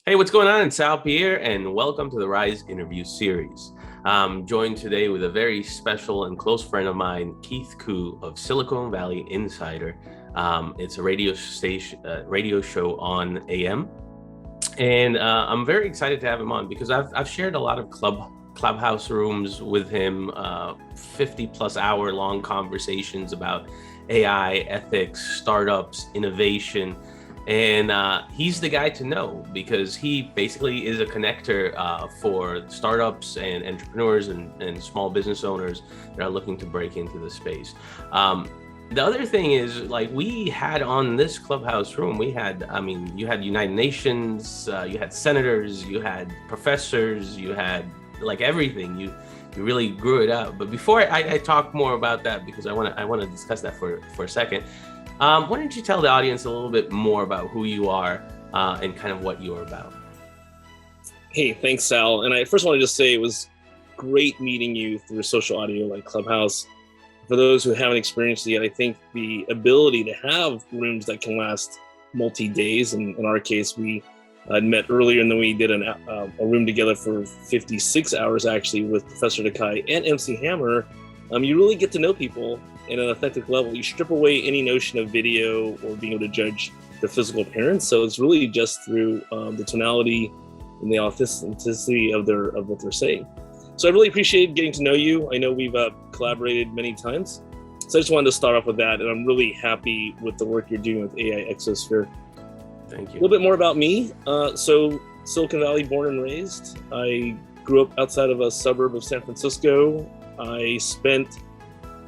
Hey, what's going on? It's Sal Pierre, and welcome to the Rise interview series. I'm joined today with a very special and close friend of mine, Keith Koo of Silicon Valley Insider. It's a radio show on AM, and I'm very excited to have him on because I've shared a lot of clubhouse rooms with him, 50 plus hour long conversations about AI, ethics, startups, innovation. And he's the guy to know because he basically is a connector for startups and entrepreneurs and small business owners that are looking to break into the space. The other thing is, like, we had on this clubhouse room, you had United Nations, you had senators, you had professors, you had like everything. You really grew it up. But before I talk more about that, because I want to discuss that for a second. Why don't you tell the audience a little bit more about who you are and kind of what you're about? Hey, thanks, Sal. And I first want to just say it was great meeting you through social audio like Clubhouse. For those who haven't experienced it yet, I think the ability to have rooms that can last multi-days, and in our case, we met earlier and then we did a room together for 56 hours actually with Professor Takai and MC Hammer. You really get to know people in an authentic level. You strip away any notion of video or being able to judge the physical appearance. So it's really just through the tonality and the authenticity of what they're saying. So I really appreciate getting to know you. I know we've collaborated many times. So I just wanted to start off with that. And I'm really happy with the work you're doing with AI Exosphere. Thank you. A little bit more about me. So Silicon Valley born and raised. I grew up outside of a suburb of San Francisco. I spent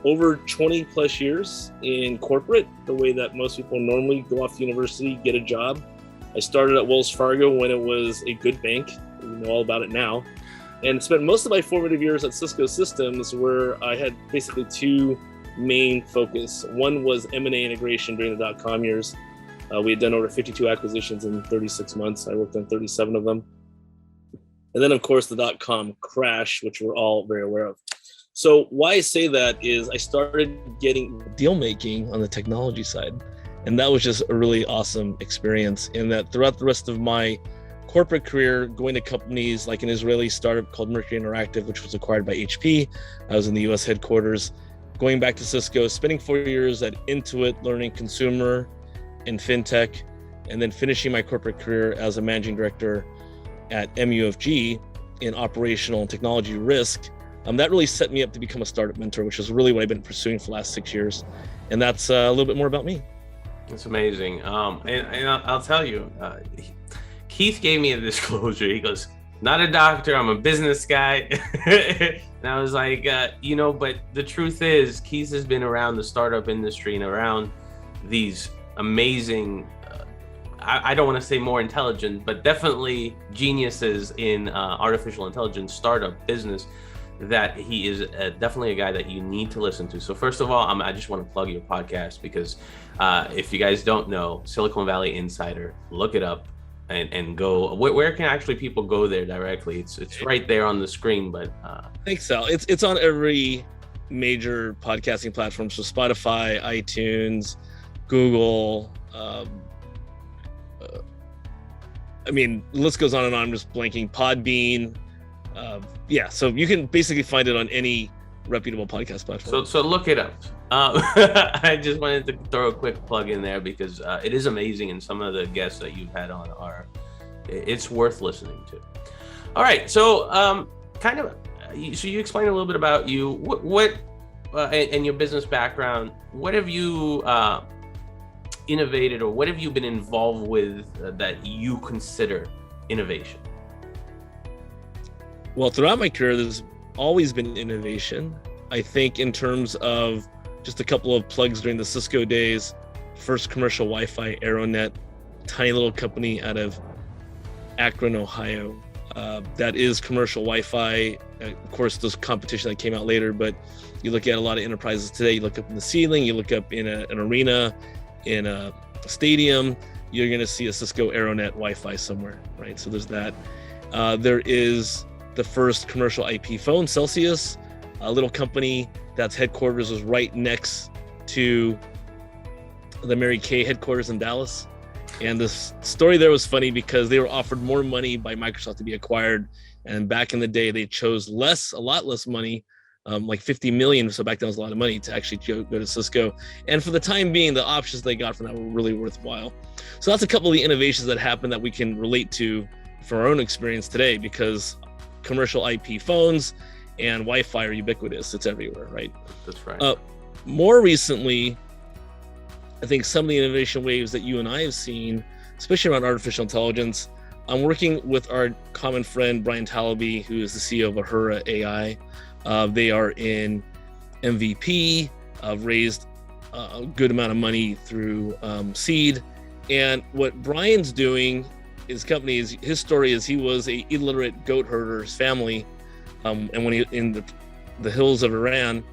over 20 plus years in corporate, the way that most people normally go off to university, get a job. I started at Wells Fargo when it was a good bank. We know all about it now. And spent most of my formative years at Cisco Systems, where I had basically two main focus. One was M&A integration during the dot-com years. We had done over 52 acquisitions in 36 months. I worked on 37 of them. And then, of course, the dot-com crash, which we're all very aware of. So why I say that is I started getting deal making on the technology side. And that was just a really awesome experience, in that throughout the rest of my corporate career, going to companies like an Israeli startup called Mercury Interactive, which was acquired by HP. I was in the US headquarters, going back to Cisco, spending 4 years at Intuit, learning consumer and fintech, and then finishing my corporate career as a managing director at MUFG in operational and technology risk. That really set me up to become a startup mentor, which is really what I've been pursuing for the last 6 years. And that's a little bit more about me. That's amazing. And I'll tell you, Keith gave me a disclosure. He goes, not a doctor, I'm a business guy. And I was like, but the truth is, Keith has been around the startup industry and around these amazing, I don't want to say more intelligent, but definitely geniuses in artificial intelligence startup business, that he is definitely a guy that you need to listen to. So first of all, I just want to plug your podcast because if you guys don't know, Silicon Valley Insider, look it up and go. Where can actually people go there directly? It's right there on the screen. But thanks, Sal. It's on every major podcasting platform. So Spotify, iTunes, Google. The list goes on and on. I'm just blanking. Podbean. So you can basically find it on any reputable podcast platform. So look it up. I just wanted to throw a quick plug in there because it is amazing, and some of the guests that you've had on it's worth listening to. All right, so so you explained a little bit about you, what and your business background. What have you innovated, or what have you been involved with that you consider innovation? Well, throughout my career, there's always been innovation. I think in terms of just a couple of plugs during the Cisco days, first commercial Wi-Fi, Aeronet, tiny little company out of Akron, Ohio. That is commercial Wi-Fi. Of course, there's competition that came out later, but you look at a lot of enterprises today, you look up in the ceiling, you look up in an arena, in a stadium, you're going to see a Cisco Aeronet Wi-Fi somewhere, right? So there's that. There is the first commercial IP phone, Celsius, a little company that's headquarters was right next to the Mary Kay headquarters in Dallas. And this story there was funny because they were offered more money by Microsoft to be acquired. And back in the day, they chose a lot less money, like 50 million. So back then was a lot of money to actually go to Cisco. And for the time being, the options they got from that were really worthwhile. So that's a couple of the innovations that happened that we can relate to from our own experience today, because commercial IP phones and Wi-Fi are ubiquitous. It's everywhere, right? That's right. More recently, I think some of the innovation waves that you and I have seen, especially around artificial intelligence, I'm working with our common friend, Brian Talaby, who is the CEO of Ahura AI. They are in MVP, raised a good amount of money through seed. And what Brian's doing, his company is, his story is he was a illiterate goat herder's family. And when he in the hills of Iran,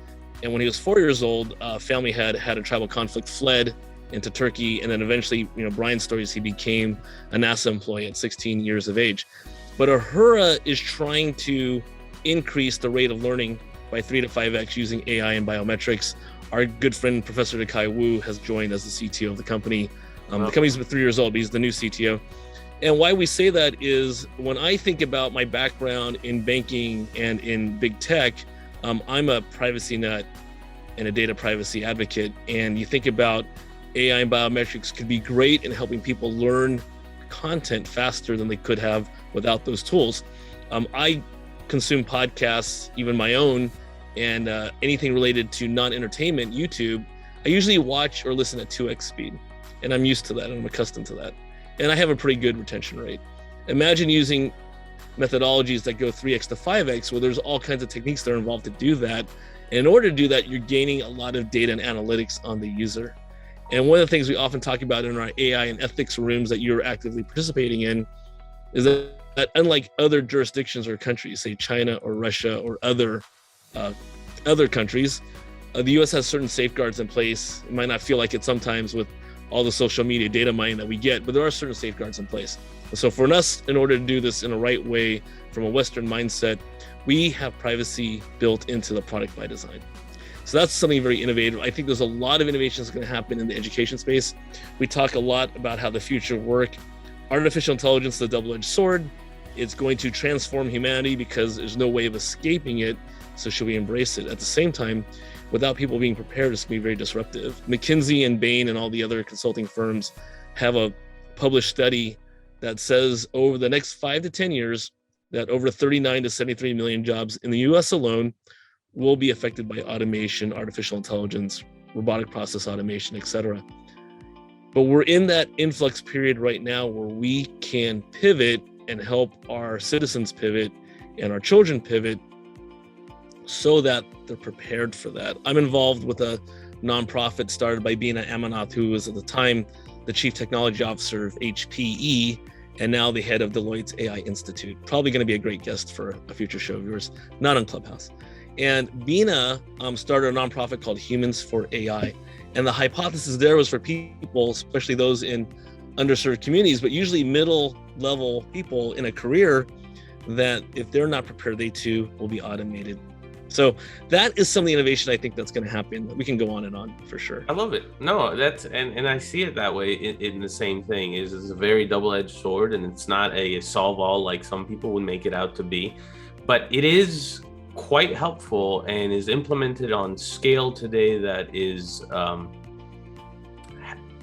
and when he was 4 years old, family had a tribal conflict, fled into Turkey, and then eventually, Brian's story is he became a NASA employee at 16 years of age. But Ahura is trying to increase the rate of learning by 3 to 5x using AI and biometrics. Our good friend, Professor Dekai Wu, has joined as the CTO of the company. The company's been 3 years old, but he's the new CTO. And why we say that is when I think about my background in banking and in big tech, I'm a privacy nut and a data privacy advocate. And you think about AI and biometrics could be great in helping people learn content faster than they could have without those tools. I consume podcasts, even my own, and anything related to non-entertainment, YouTube, I usually watch or listen at 2x speed. And I'm used to that, and I'm accustomed to that. And I have a pretty good retention rate. Imagine using methodologies that go 3x to 5x, where there's all kinds of techniques that are involved to do that. And in order to do that, you're gaining a lot of data and analytics on the user. And one of the things we often talk about in our AI and ethics rooms that you're actively participating in is that unlike other jurisdictions or countries, say China or Russia or other countries, the US has certain safeguards in place. It might not feel like it sometimes with all the social media data mining that we get, but there are certain safeguards in place. So for us, in order to do this in a right way from a Western mindset, we have privacy built into the product by design. So that's something very innovative. I think there's a lot of innovations going to happen in the education space. We talk a lot about how the future work. Artificial intelligence is a double-edged sword. It's going to transform humanity because there's no way of escaping it. So should we embrace it? At the same time, without people being prepared, it's going to be very disruptive. McKinsey and Bain and all the other consulting firms have a published study that says over the next 5 to 10 years, that over 39 to 73 million jobs in the US alone will be affected by automation, artificial intelligence, robotic process automation, et cetera. But we're in that influx period right now where we can pivot and help our citizens pivot and our children pivot so that they're prepared for that. I'm involved with a nonprofit started by Bina Amanath, who was at the time the chief technology officer of HPE and now the head of Deloitte's AI Institute. Probably going to be a great guest for a future show of yours, not on Clubhouse. And Bina started a nonprofit called Humans for AI. And the hypothesis there was for people, especially those in underserved communities, but usually middle-level people in a career, that if they're not prepared, they too will be automated. So that is some of the innovation I think that's going to happen. We can go on and on for sure. I love it. No, that's and I see it that way in the same thing. It's a very double-edged sword, and it's not a solve-all like some people would make it out to be, but it is quite helpful and is implemented on scale today that is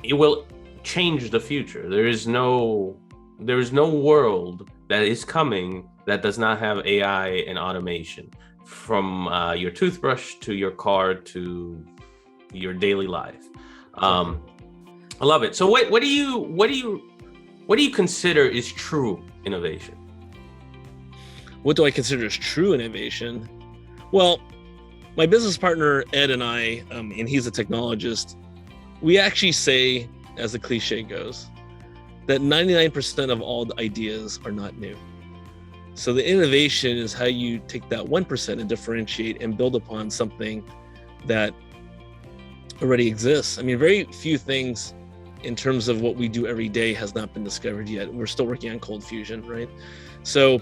it will change the future. There is no world that is coming that does not have AI and automation, from your toothbrush to your car to your daily life. I love it. So what do you consider is true innovation? What do I consider as true innovation? Well, my business partner, Ed, and I, and he's a technologist, we actually say, as the cliche goes, that 99% of all the ideas are not new. So the innovation is how you take that 1% and differentiate and build upon something that already exists. I mean, very few things in terms of what we do every day has not been discovered yet. We're still working on cold fusion, right? So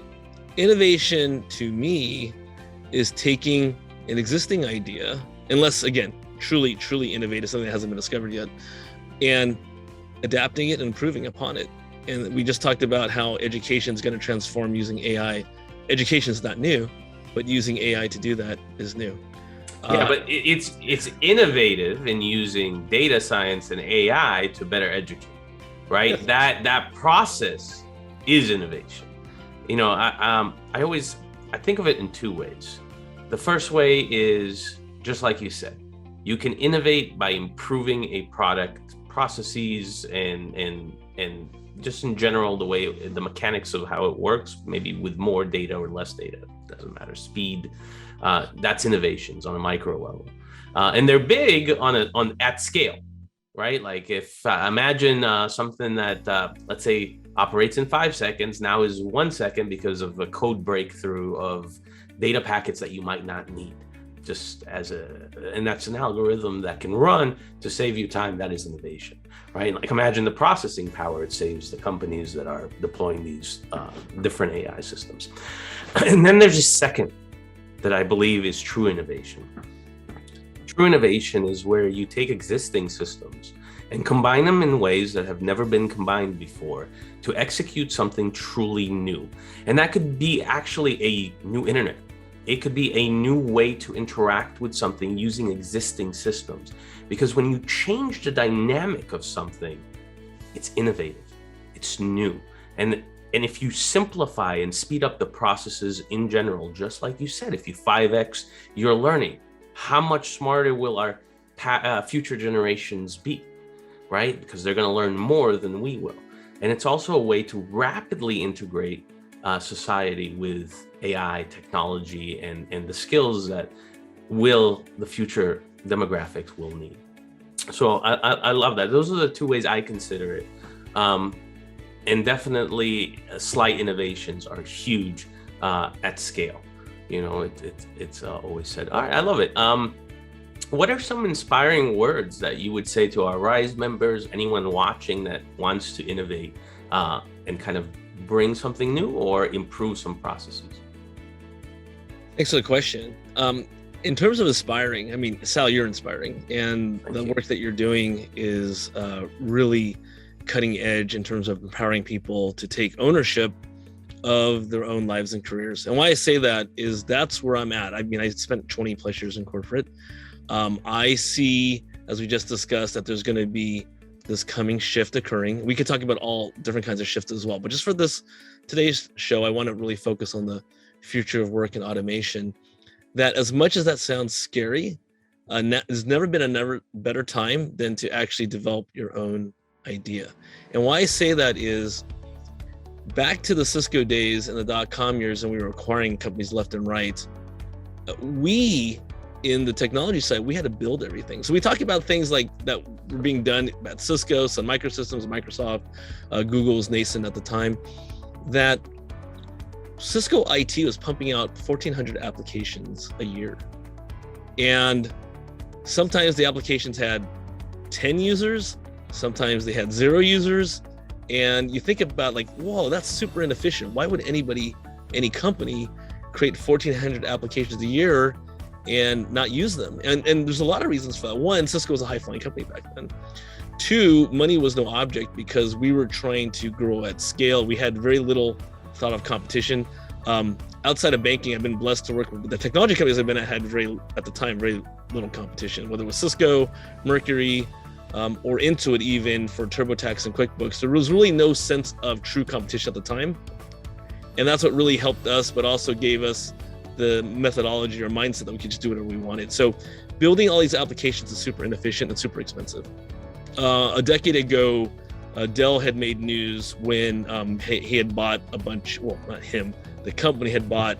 innovation to me is taking an existing idea, unless again, truly innovative, something that hasn't been discovered yet, and adapting it and improving upon it. And we just talked about how education is going to transform using AI. Education is not new, but using AI to do that is new. Yeah, but it's innovative in using data science and AI to better educate, right? Yes. That process is innovation. I think of it in two ways. The first way is just like you said, you can innovate by improving a product processes and just in general the mechanics of how it works, maybe with more data or less data, doesn't matter, speed. That's innovations on a micro level, and they're big on at scale, right? Like if imagine something that let's say operates in 5 seconds now is 1 second because of a code breakthrough of data packets that you might not need, and that's an algorithm that can run to save you time. That is innovation, right? Like imagine the processing power it saves the companies that are deploying these different AI systems. And then there's a second that I believe is true innovation. True innovation is where you take existing systems and combine them in ways that have never been combined before to execute something truly new. And that could be actually a new internet. It could be a new way to interact with something using existing systems. Because when you change the dynamic of something, it's innovative, it's new. And if you simplify and speed up the processes in general, just like you said, if you 5x your learning, how much smarter will our future generations be, right? Because they're going to learn more than we will. And it's also a way to rapidly integrate society with AI technology and the skills that the future demographics will need. So I love that. Those are the two ways I consider it. And definitely slight innovations are huge at scale. It's always said. All right, I love it. What are some inspiring words that you would say to our RISE members, anyone watching that wants to innovate and kind of bring something new or improve some processes? Thanks for the question. In terms of inspiring, I mean, Sal, you're inspiring, and the work that you're doing is really cutting edge in terms of empowering people to take ownership of their own lives and careers. And why I say that is that's where I'm at. I mean, I spent 20 plus years in corporate. I see, as we just discussed, that there's going to be this coming shift occurring. We could talk about all different kinds of shifts as well, but just for today's show, I want to really focus on the future of work and automation. That as much as that sounds scary, there's never been a better time than to actually develop your own idea. And why I say that is back to the Cisco days and the dot-com years, and we were acquiring companies left and right. We, in the technology side, we had to build everything. So we talk about things like that were being done at Cisco, Sun Microsystems, Microsoft, Google was nascent at the time, that Cisco IT was pumping out 1,400 applications a year. And sometimes the applications had 10 users, sometimes they had 0 users. And you think about like, whoa, that's super inefficient. Why would any company create 1,400 applications a year and not use them? And there's a lot of reasons for that. One, Cisco was a high-flying company back then. 2, money was no object because we were trying to grow at scale. We had very little thought of competition. Outside of banking, I've been blessed to work with the technology companies I've been at had very little competition, whether it was Cisco, Mercury, or Intuit even for TurboTax and QuickBooks. There was really no sense of true competition at the time. And that's what really helped us, but also gave us the methodology or mindset that we could just do whatever we wanted. So building all these applications is super inefficient and super expensive. A decade ago, Dell had made news when he had bought a bunch, well, not him, the company had bought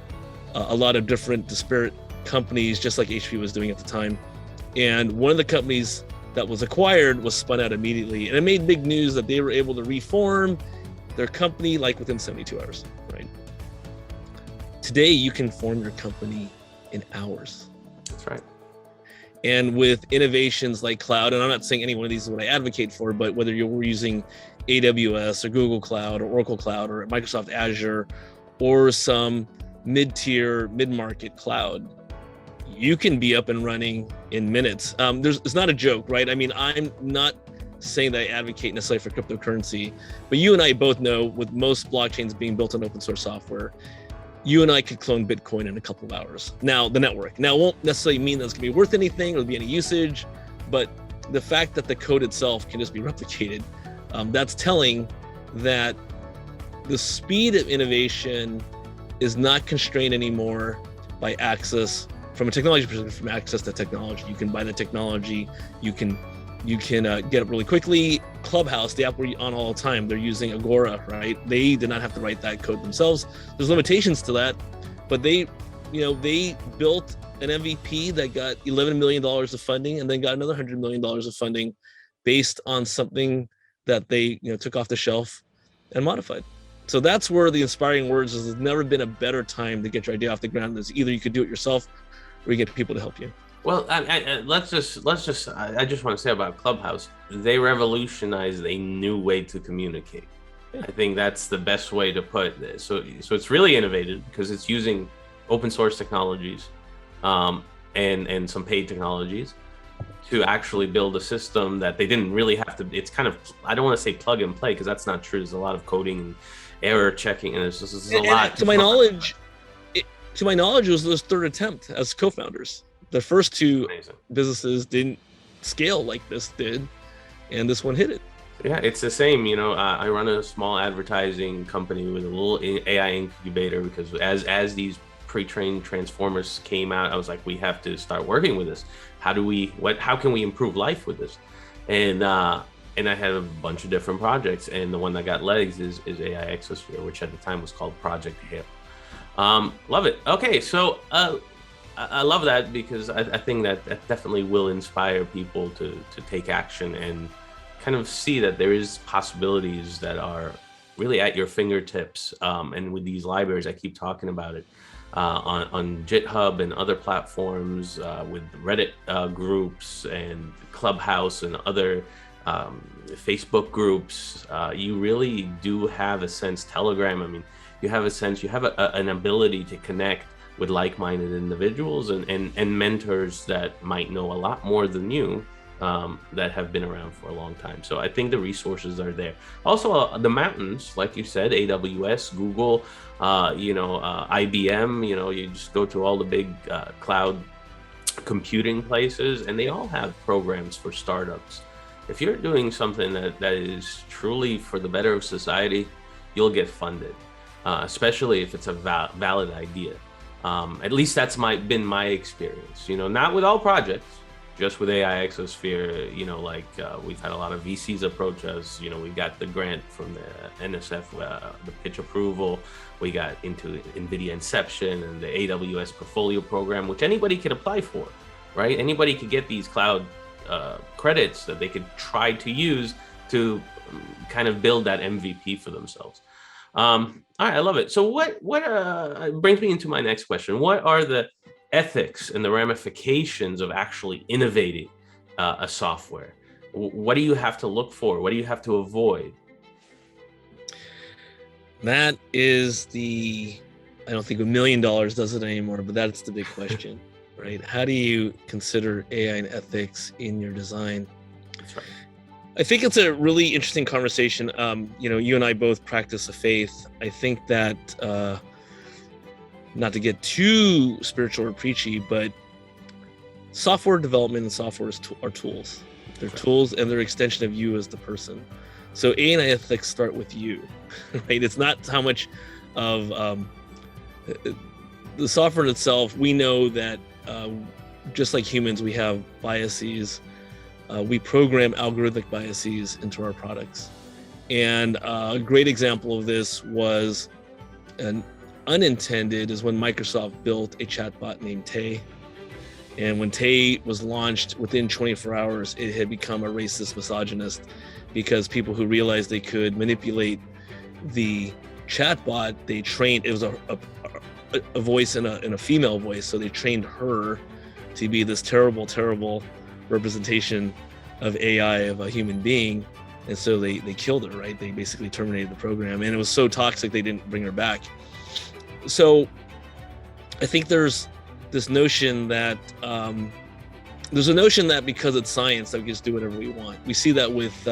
a lot of different disparate companies, just like HP was doing at the time. And one of the companies that was acquired was spun out immediately. And it made big news that they were able to reform their company like within 72 hours, right? Today, you can form your company in hours. That's right. And with innovations like cloud, and I'm not saying any one of these is what I advocate for, but whether you're using AWS or Google Cloud or Oracle Cloud or Microsoft Azure or some mid-tier, mid-market cloud, you can be up and running in minutes. It's not a joke, right? I mean, I'm not saying that I advocate necessarily for cryptocurrency, but you and I both know, with most blockchains being built on open source software, you and I could clone Bitcoin in a couple of hours. Now, the network. Now, it won't necessarily mean that it's going to be worth anything or be any usage, but the fact that the code itself can just be replicated, that's telling that the speed of innovation is not constrained anymore by access, from a technology perspective, from access to technology. You can buy the technology, you can get it really quickly. Clubhouse, the app we're on all the time, they're using Agora, right? They did not have to write that code themselves. There's limitations to that, but they built an MVP that got $11 million of funding and then got another $100 million of funding based on something that they took off the shelf and modified. So that's where the inspiring words is. There's never been a better time to get your idea off the ground. Is either you could do it yourself or you get people to help you. Well, I just want to say about Clubhouse, they revolutionized a new way to communicate. Yeah. I think that's the best way to put this. So it's really innovative because it's using open source technologies, and some paid technologies to actually build a system that they didn't really have to. It's kind of, I don't want to say plug and play because that's not true. There's a lot of coding and error checking, and there's a lot. To my knowledge, it was their third attempt as co-founders. The first two businesses didn't scale like this did, and this one hit it. Yeah, it's the same. I run a small advertising company with a little AI incubator because as these pre-trained transformers came out, I was like, we have to start working with this. How can we improve life with this? And I had a bunch of different projects, and the one that got legs is AI Exosphere, which at the time was called Project Hail. Love it. Okay, so I love that because I think that definitely will inspire people to take action and kind of see that there is possibilities that are really at your fingertips. And with these libraries, I keep talking about it on GitHub and other platforms, with Reddit groups and Clubhouse and other Facebook groups. You really do have a sense, Telegram, I mean, you have a sense, you have an ability to connect with like-minded individuals and mentors that might know a lot more than you, that have been around for a long time. So I think the resources are there. Also, the mountains, like you said, AWS, Google, IBM, you just go to all the big cloud computing places, and they all have programs for startups. If you're doing something that is truly for the better of society, you'll get funded, especially if it's a valid idea. At least that's been my experience, not with all projects, just with AI Exosphere, we've had a lot of VCs approach us. We got the grant from the NSF, the pitch approval. We got into NVIDIA Inception and the AWS portfolio program, which anybody could apply for, right? Anybody could get these cloud credits that they could try to use to kind of build that MVP for themselves. All right, I love it. So what brings me into my next question. What are the ethics and the ramifications of actually innovating a software? What do you have to look for? What do you have to avoid? That is I don't think $1 million does it anymore, but that's the big question, right? How do you consider AI and ethics in your design? That's right. I think it's a really interesting conversation. You and I both practice a faith. I think that, not to get too spiritual or preachy, but software development and software are tools. They're tools, and they're an extension of you as the person. So AI and ethics start with you, right? It's not how much of the software itself. We know that just like humans, we have biases. We program algorithmic biases into our products. And a great example of this was an unintended is when Microsoft built a chatbot named Tay. And when Tay was launched, within 24 hours, it had become a racist misogynist because people who realized they could manipulate the chatbot, they trained, it was a voice and a female voice. So they trained her to be this terrible, terrible representation of AI of a human being. And so they killed her, right? They basically terminated the program, and it was so toxic they didn't bring her back. So I think there's this notion that there's a notion that because it's science that we just do whatever we want. We see that with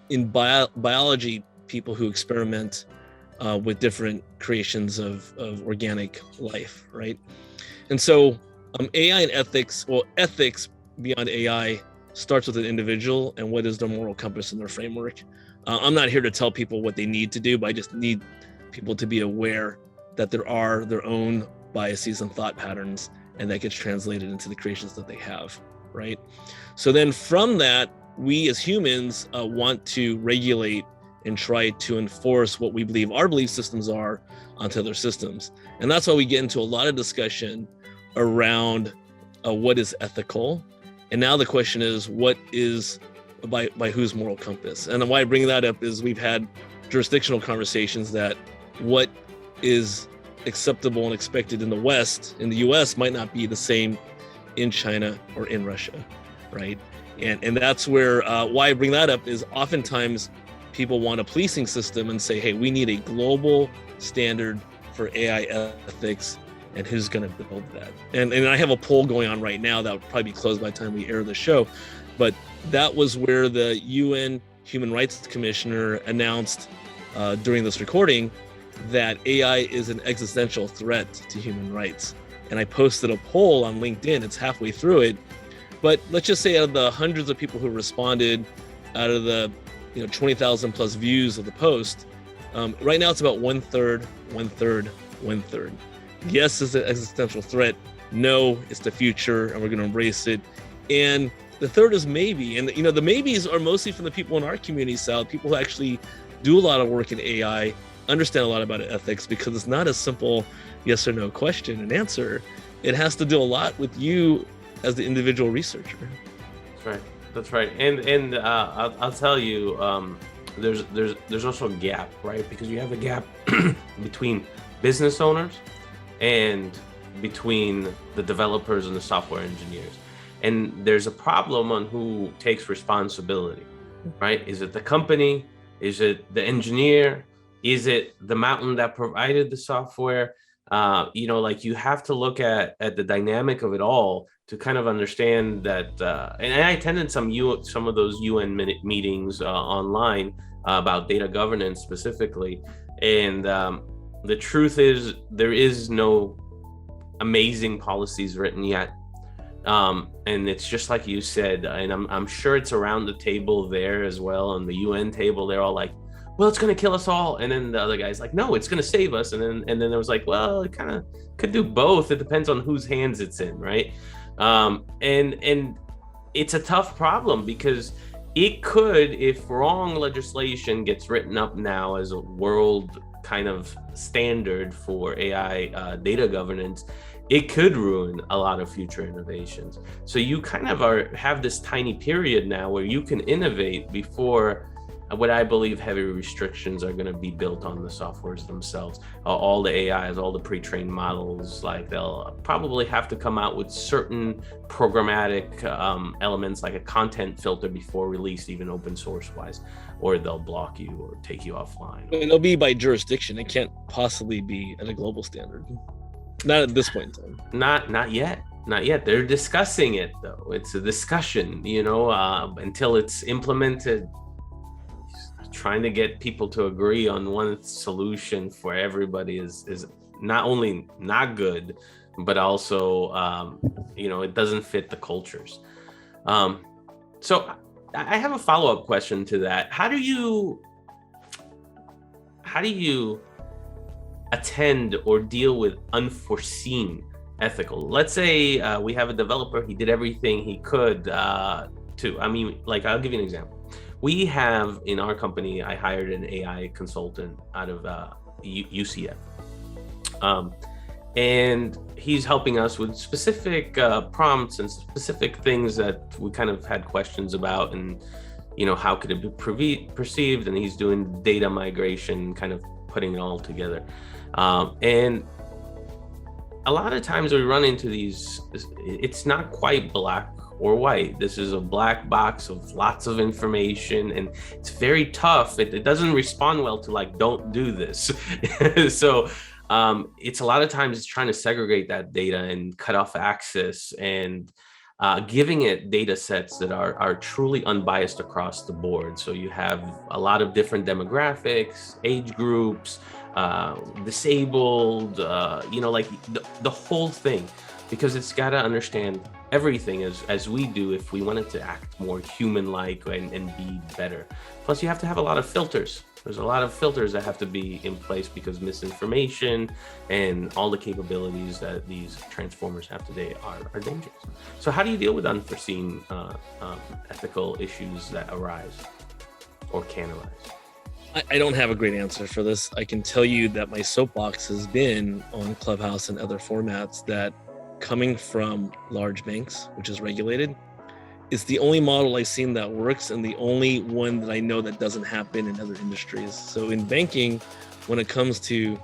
in biology, people who experiment with different creations of organic life, right? And so AI and ethics, well, ethics beyond AI starts with an individual and what is their moral compass and their framework. I'm not here to tell people what they need to do, but I just need people to be aware that there are their own biases and thought patterns, and that gets translated into the creations that they have, right? So then from that, we as humans want to regulate and try to enforce what we believe our belief systems are onto other systems. And that's why we get into a lot of discussion around what is ethical. And now the question is, what is by whose moral compass? And why I bring that up is we've had jurisdictional conversations that what is acceptable and expected in the West, in the US, might not be the same in China or in Russia, right? And that's where, why I bring that up is oftentimes people want a policing system and say, hey, we need a global standard for AI ethics, and who's going to build that? And I have a poll going on right now that will probably be closed by the time we air the show, but that was where the UN Human Rights Commissioner announced during this recording that AI is an existential threat to human rights. And I posted a poll on LinkedIn, it's halfway through it, but let's just say out of the hundreds of people who responded, out of the 20,000 plus views of the post, right now it's about one third. Yes, it's an existential threat. No, it's the future, and we're going to embrace it. And the third is maybe. And the maybes are mostly from the people in our community, Sal, people who actually do a lot of work in AI, understand a lot about ethics, because it's not a simple yes or no question and answer. It has to do a lot with you as the individual researcher. That's right. And I'll tell you, there's also a gap, right? Because you have a gap between business owners and between the developers and the software engineers. And there's a problem on who takes responsibility, right? Is it the company? Is it the engineer? Is it the mountain that provided the software? You have to look at the dynamic of it all to kind of understand that. And I attended some of those UN meetings online about data governance specifically. And the truth is, there is no amazing policies written yet. And it's just like you said, and I'm sure it's around the table there as well, on the UN table. They're all like, well, it's going to kill us all. And then the other guy's like, no, it's going to save us. And then there was like, well, it kind of could do both. It depends on whose hands it's in, right? And it's a tough problem, because it could, if wrong legislation gets written up now as a world kind of standard for AI data governance, it could ruin a lot of future innovations. So you kind of have this tiny period now where you can innovate before what I believe heavy restrictions are going to be built on the softwares themselves. All the AIs, all the pre-trained models, like they'll probably have to come out with certain programmatic elements, like a content filter before release, even open source wise, or they'll block you or take you offline. And it'll be by jurisdiction. It can't possibly be at a global standard. Not at this point in time. Not yet. They're discussing it though. It's a discussion, until it's implemented. Trying to get people to agree on one solution for everybody is not only not good, but also it doesn't fit the cultures. So I have a follow-up question to that. How do you attend or deal with unforeseen ethical? Let's say we have a developer, he did everything he could I'll give you an example. We have in our company, I hired an AI consultant out of UCF. And he's helping us with specific prompts and specific things that we kind of had questions about, and how could it be perceived, and he's doing data migration, kind of putting it all together. And a lot of times we run into these, it's not quite black or white. This is a black box of lots of information, and it's very tough. It doesn't respond well to like, don't do this. So it's a lot of times it's trying to segregate that data and cut off access. And giving it data sets that are truly unbiased across the board. So you have a lot of different demographics, age groups, disabled, like the whole thing, because it's got to understand everything as we do if we want it to act more human-like and be better. Plus, you have to have a lot of filters. There's a lot of filters that have to be in place because misinformation and all the capabilities that these transformers have today are dangerous. So how do you deal with unforeseen ethical issues that arise or can arise? I don't have a great answer for this. I can tell you that my soapbox has been on Clubhouse and other formats that coming from large banks, which is regulated, it's the only model I've seen that works and the only one that I know that doesn't happen in other industries. So in banking, when it comes to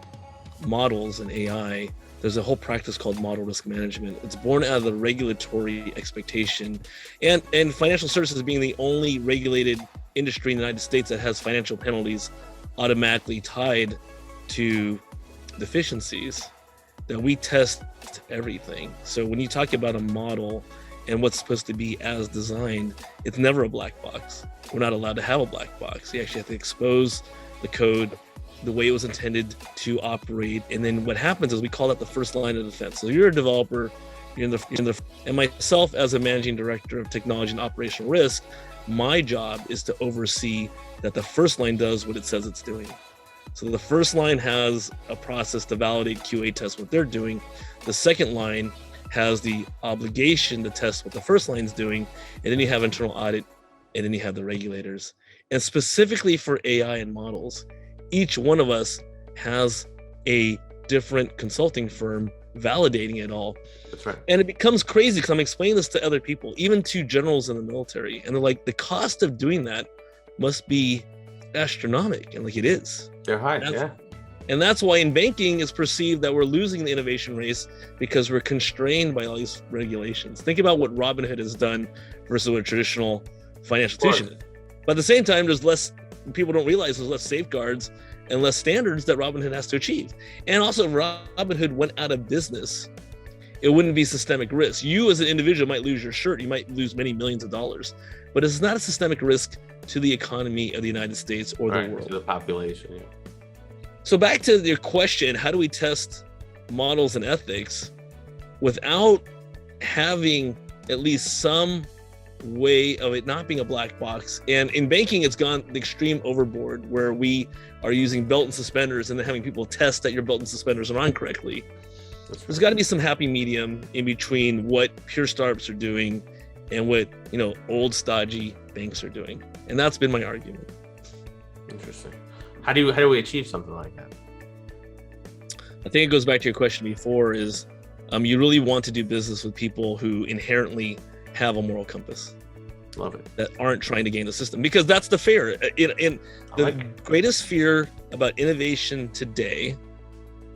models and AI, there's a whole practice called model risk management. It's born out of the regulatory expectation and financial services being the only regulated industry in the United States that has financial penalties automatically tied to deficiencies, that we test everything. So when you talk about a model and what's supposed to be as designed, it's never a black box. We're not allowed to have a black box. You actually have to expose the code the way it was intended to operate. And then what happens is we call that the first line of defense. So you're a developer, and myself as a managing director of technology and operational risk, my job is to oversee that the first line does what it says it's doing. So the first line has a process to validate QA test what they're doing. The second line has the obligation to test what the first line's doing, and then you have internal audit, and then you have the regulators. And specifically for AI and models, each one of us has a different consulting firm validating it all. That's right. And it becomes crazy because I'm explaining this to other people, even to generals in the military, and they're like, the cost of doing that must be astronomical, and like it is. They're high, yeah. And that's why in banking it's perceived that we're losing the innovation race because we're constrained by all these regulations. Think about what Robinhood has done versus what a traditional financial institution is. But at the same time, people don't realize there's less safeguards and less standards that Robinhood has to achieve. And also, if Robinhood went out of business, it wouldn't be systemic risk. You as an individual might lose your shirt, you might lose many millions of dollars, but it's not a systemic risk to the economy of the United States or the world. To the population, yeah. So back to your question, how do we test models and ethics without having at least some way of it not being a black box? And in banking, it's gone the extreme overboard where we are using belt and suspenders and then having people test that your belt and suspenders are on correctly. Right. There's got to be some happy medium in between what pure startups are doing and what, old stodgy banks are doing. And that's been my argument. Interesting. How do we achieve something like that? I think it goes back to your question before is you really want to do business with people who inherently have a moral compass. Love it. That aren't trying to game the system, because that's the fear. Greatest fear about innovation today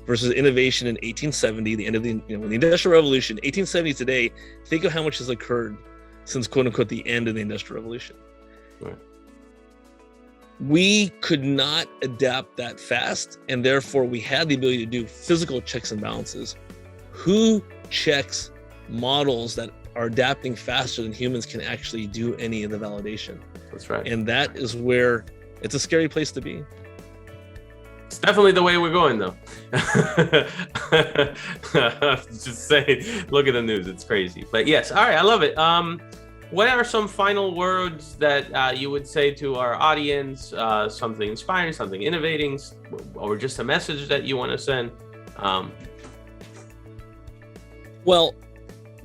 versus innovation in 1870, the end of the Industrial Revolution, 1870 today, think of how much has occurred since quote unquote the end of the Industrial Revolution. Right. We could not adapt that fast, and therefore we had the ability to do physical checks and balances. Who checks models that are adapting faster than humans can actually do any of the validation? That's right. And that is where it's a scary place to be. It's definitely the way we're going, though. Just saying, look at the news. It's crazy. But yes, all right, I love it. What are some final words that you would say to our audience? Something inspiring, something innovating, or just a message that you want to send? Well,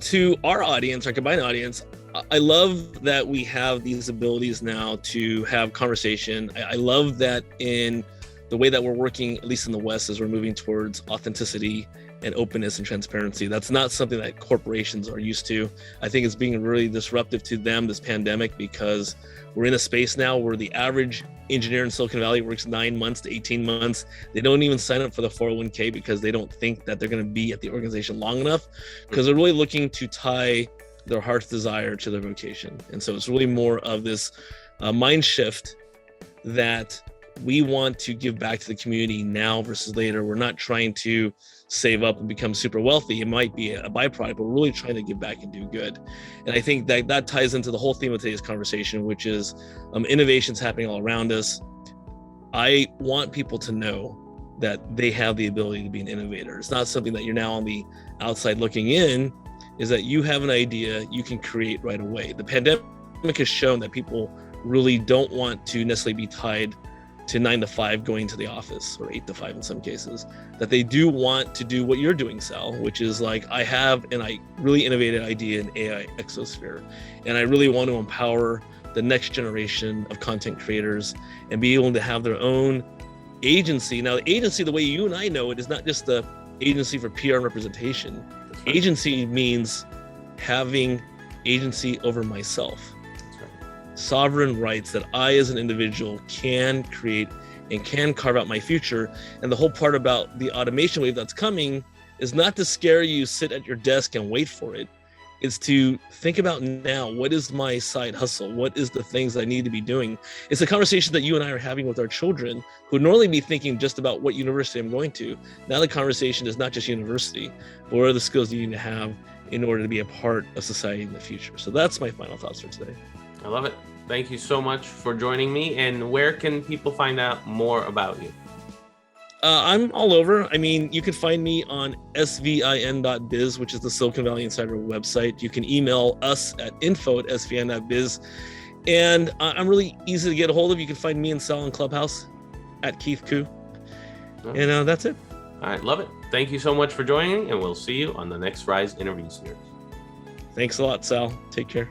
to our audience, our combined audience, I love that we have these abilities now to have conversation. I love that in the way that we're working, at least in the West, as we're moving towards authenticity and openness and transparency. That's not something that corporations are used to. I think it's being really disruptive to them, this pandemic, because we're in a space now where the average engineer in Silicon Valley works 9 months to 18 months. They don't even sign up for the 401k because they don't think that they're going to be at the organization long enough, because they're really looking to tie their heart's desire to their vocation. And so it's really more of this mind shift that we want to give back to the community now versus later. We're not trying to save up and become super wealthy. It might be a byproduct, but we're really trying to give back and do good. And I think that ties into the whole theme of today's conversation, which is innovations happening all around us. I want people to know that they have the ability to be an innovator. It's not something that you're now on the outside looking in, is that you have an idea you can create right away. The pandemic has shown that people really don't want to necessarily be tied to 9 to 5 going to the office, or 8 to 5 in some cases, that they do want to do what you're doing, Sal, which is like, I have a really innovative idea in AI exosphere, and I really want to empower the next generation of content creators and be able to have their own agency. Now, the agency, the way you and I know it, is not just the agency for PR and representation. Right. Agency means having agency over myself. Right. Sovereign rights that I as an individual can create and can carve out my future. And the whole part about the automation wave that's coming is not to scare you, sit at your desk and wait for it. It's to think about now, what is my side hustle? What is the things I need to be doing? It's a conversation that you and I are having with our children, who normally be thinking just about what university I'm going to. Now the conversation is not just university, but what are the skills you need to have in order to be a part of society in the future? So that's my final thoughts for today. I love it. Thank you so much for joining me. And where can people find out more about you? I'm all over. I mean, you can find me on svin.biz, which is the Silicon Valley Insider website. You can email us at info@svin.biz. And I'm really easy to get a hold of. You can find me and Sal in Clubhouse at Keith Koo. Right. And that's it. All right. Love it. Thank you so much for joining, and we'll see you on the next Rise interview series. Thanks a lot, Sal. Take care.